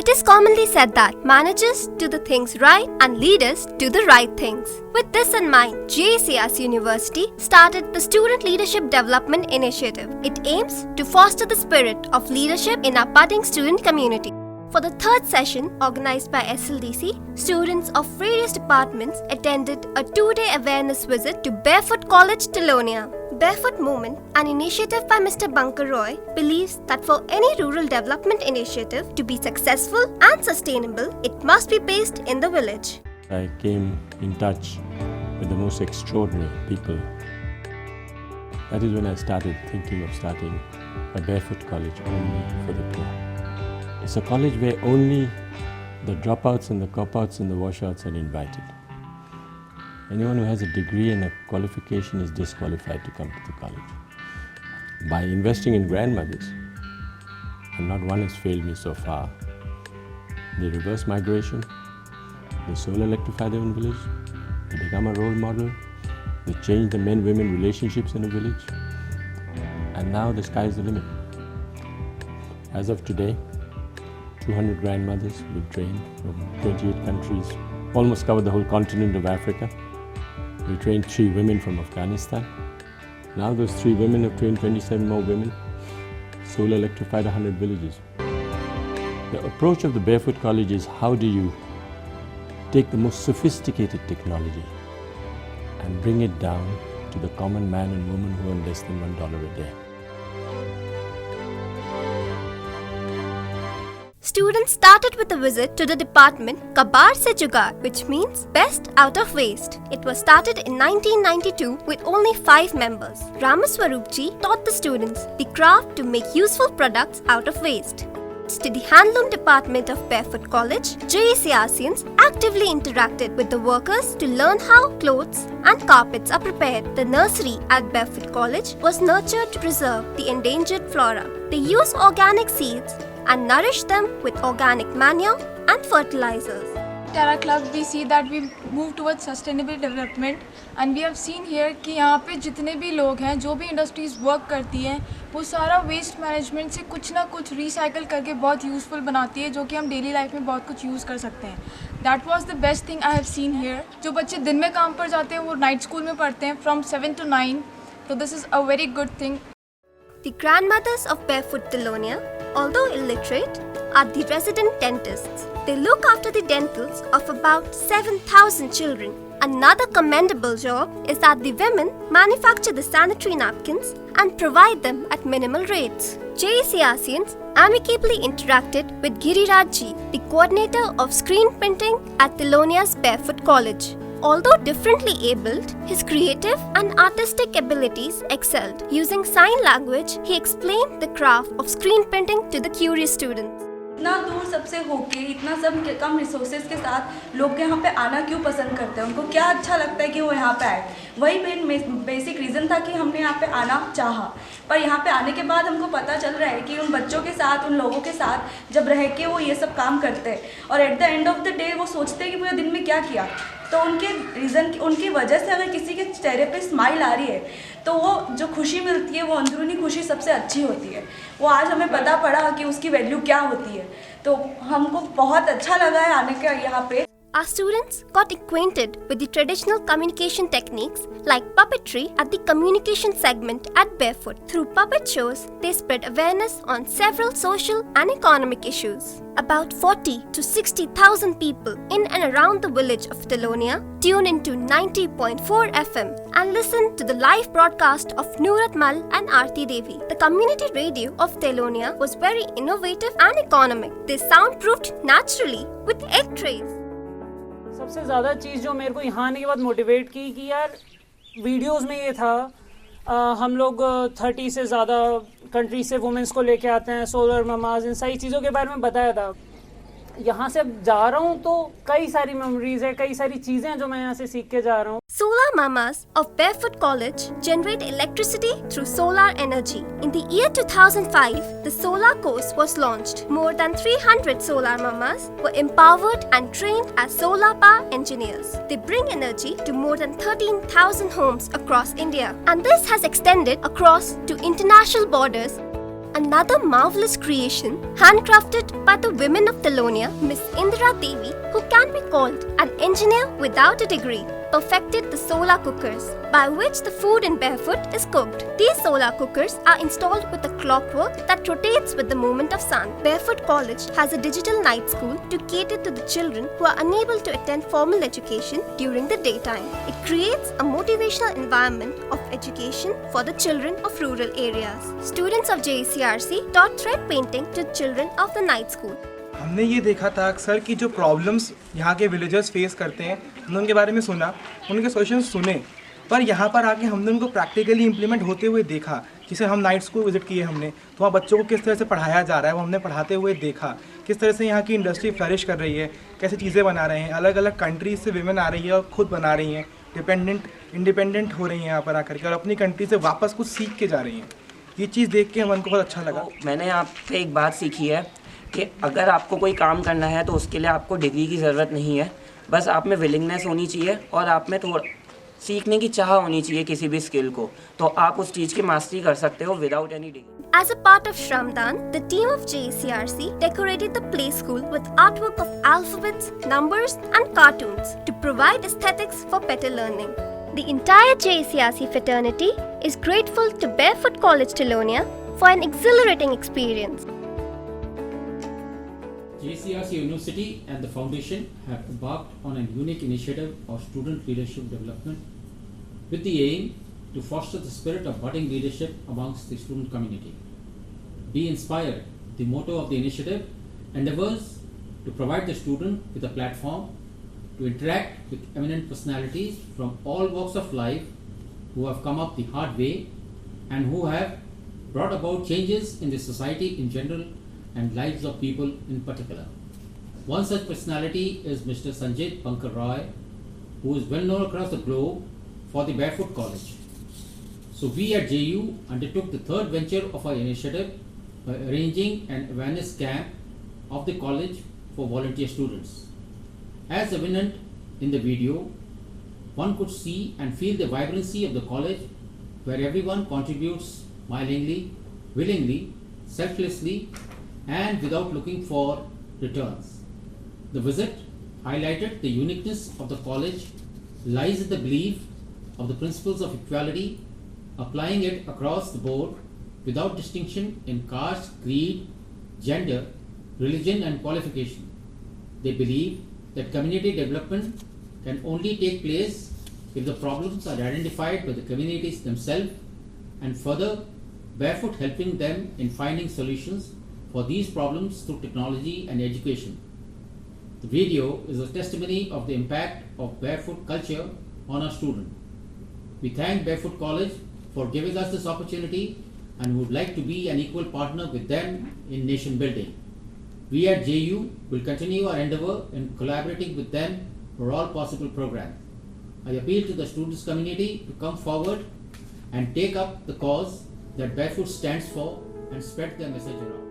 It is commonly said that managers do the things right and leaders do the right things. With this in mind, JCS University started the Student Leadership Development Initiative. It aims to foster the spirit of leadership in our budding student community. For the third session, organized by SLDC, students of various departments attended a 2-day awareness visit to Barefoot College, Telonia. Barefoot Movement, an initiative by Mr. Bankar Roy, believes that for any rural development initiative to be successful and sustainable, it must be based in the village. I came in touch with the most extraordinary people. That is when I started thinking of starting a Barefoot College only for the poor. It's a college where only the dropouts and the cop-outs and the washouts are invited. Anyone who has a degree and a qualification is disqualified to come to the college. By investing in grandmothers, and not one has failed me so far, they reverse migration, they solar electrify their own village, they become a role model, they change the men-women relationships in a village, and now the sky is the limit. As of today, 200 grandmothers have been trained from 28 countries, almost covered the whole continent of Africa. We trained 3 women from Afghanistan. Now those 3 women have trained 27 more women. Solar electrified 100 villages. The approach of the Barefoot College is how do you take the most sophisticated technology and bring it down to the common man and woman who earn less than $1 a day. Students started with a visit to the department Kabar Se Jugaad, which means best out of waste. It was started in 1992 with only 5 members. Ramaswarupji taught the students the craft to make useful products out of waste. To the Handloom Department of Barefoot College, JECRians actively interacted with the workers to learn how clothes and carpets are prepared. The nursery at Barefoot College was nurtured to preserve the endangered flora. They use organic seeds and nourish them with organic manure and fertilizers. Terra Club, we see that we move towards sustainable development, and we have seen here कि यहाँ पे जितने भी लोग हैं, जो भी industries work करती हैं, वो सारा वेस्ट मैनेजमेंट से कुछ ना कुछ रिसाइकल करके बहुत यूज़फुल बनाती है, जो कि हम डेली लाइफ में बहुत कुछ यूज़ कर सकते हैं. That was the best thing I have seen here. जो बच्चे दिन में काम पर जाते हैं, वो नाइट स्कूल में पढ़ते हैं from 7 to 9. So this is a very good thing. The grandmothers of Barefoot Telonia, although illiterate, are the resident dentists. They look after the dentals of about 7,000 children. Another commendable job is that the women manufacture the sanitary napkins and provide them at minimal rates. JECRians amicably interacted with Girirajji, the coordinator of screen printing at Telonia's Barefoot College. Although differently abled, his creative and artistic abilities excelled. Using sign language, he explained the craft of screen printing to the curious students. इतना दूर सबसे होके इतना सब कम resources के साथ लोग यहाँ पे आना क्यों पसंद करते हैं, उनको क्या अच्छा लगता है कि वो यहाँ पे आए. वही मेन बेसिक रीज़न था कि हमने यहाँ पे आना चाहा. पर यहाँ पे आने के बाद हमको पता चल रहा है कि उन बच्चों के साथ, उन लोगों के साथ जब रह के वो ये सब काम करते हैं और at the end of the day वो सोचते हैं कि पूरे दिन में क्या किया. तो उनकी वजह से अगर किसी के चेहरे पे स्माइल आ रही है तो वो जो खुशी मिलती है वो अंदरूनी खुशी सबसे अच्छी होती है. वो आज हमें पता पड़ा कि उसकी वैल्यू क्या होती है. तो हमको बहुत अच्छा लगा है आने का यहाँ पे. Our students got acquainted with the traditional communication techniques like puppetry at the communication segment at Barefoot. Through puppet shows, they spread awareness on several social and economic issues. About 40 to 60,000 people in and around the village of Telonia tune into 90.4 FM and listen to the live broadcast of Noorat Mal and Aarti Devi. The community radio of Telonia was very innovative and economic. They soundproofed naturally with egg trays. सबसे ज़्यादा चीज़ जो मेरे को यहाँ आने के बाद motivate की कि यार वीडियोस में ये था हम लोग 30 से ज़्यादा कंट्री से वुमेंस को लेके आते हैं, सोलर ममाज, इन सारी चीज़ों के बारे में बताया था. यहाँ से अब जा रहा हूँ तो कई सारी मेमोरीज है, कई सारी चीज़ें हैं जो मैं यहाँ से सीख के जा रहा हूँ. Solar Mamas of Barefoot College generate electricity through solar energy. In the year 2005, the solar course was launched. More than 300 solar mamas were empowered and trained as solar power engineers. They bring energy to more than 13,000 homes across India, and this has extended across to international borders. Another marvelous creation, handcrafted But the women of Telonia, Miss Indira Devi, who can be called an engineer without a degree, perfected the solar cookers by which the food in Barefoot is cooked. These solar cookers are installed with a clockwork that rotates with the movement of sun. Barefoot College has a digital night school to cater to the children who are unable to attend formal education during the daytime. It creates a motivational environment of education for the children of rural areas. Students of JCRC taught thread painting to children of the night school. हमने ये देखा था अक्सर कि जो problems यहाँ के villagers face करते हैं, हमने उनके बारे में सुना, उनके सॉल्यूशंस सुने, पर यहाँ पर आके हमने उनको प्रैक्टिकली इम्प्लीमेंट होते हुए देखा। जैसे हम नाइट स्कूल विजिट किए हमने, तो वहाँ बच्चों को किस तरह से पढ़ाया जा रहा है वो हमने पढ़ाते हुए देखा, किस तरह से यहाँ की इंडस्ट्री फ्लरिश कर रही है, कैसे चीज़ें बना रहे हैं, अलग अलग कंट्रीज से विमेन आ रही है और खुद बना रही हैं, इंडिपेंडेंट हो रही हैं यहाँ पर आकर के और अपनी कंट्री से वापस कुछ सीख के जा रही हैं। ये चीज़ देख के मन को बहुत अच्छा लगा। तो मैंने यहाँ पे एक बात सीखी है कि अगर आपको कोई काम करना है तो उसके लिए आपको डिग्री की ज़रूरत नहीं है, बस आप में विलिंगनेस होनी चाहिए और आप में थोड़ा सीखने की चाह होनी चाहिए किसी भी स्किल को, तो आप उस चीज़ की मास्टरी कर सकते हो without any degree. As a part of Shramdan, the team of JCRC decorated the play school with artwork of alphabets, numbers and cartoons to provide aesthetics for better learning. The entire JCRC fraternity is grateful to Barefoot College Telonia for an exhilarating experience. JCRC University and the Foundation have embarked on a unique initiative of student leadership development with the aim to foster the spirit of budding leadership amongst the student community. Be inspired, the motto of the initiative endeavors to provide the student with a platform to interact with eminent personalities from all walks of life who have come up the hard way and who have brought about changes in the society in general and lives of people in particular. One such personality is Mr. Sanjit Pankar Roy, who is well known across the globe for the Barefoot College. So we at JU undertook the third venture of our initiative by arranging an awareness camp of the college for volunteer students. As evident in the video, one could see and feel the vibrancy of the college where everyone contributes smilingly, willingly, selflessly and without looking for returns. The visit highlighted the uniqueness of the college lies in the belief of the principles of equality, applying it across the board without distinction in caste, creed, gender, religion and qualification. They believe that community development can only take place if the problems are identified by the communities themselves and further Barefoot helping them in finding solutions for these problems through technology and education. The video is a testimony of the impact of Barefoot culture on our students. We thank Barefoot College for giving us this opportunity and would like to be an equal partner with them in nation building. We at JU will continue our endeavor in collaborating with them for all possible programs. I appeal to the students community to come forward and take up the cause that Barefoot stands for and spread their message around.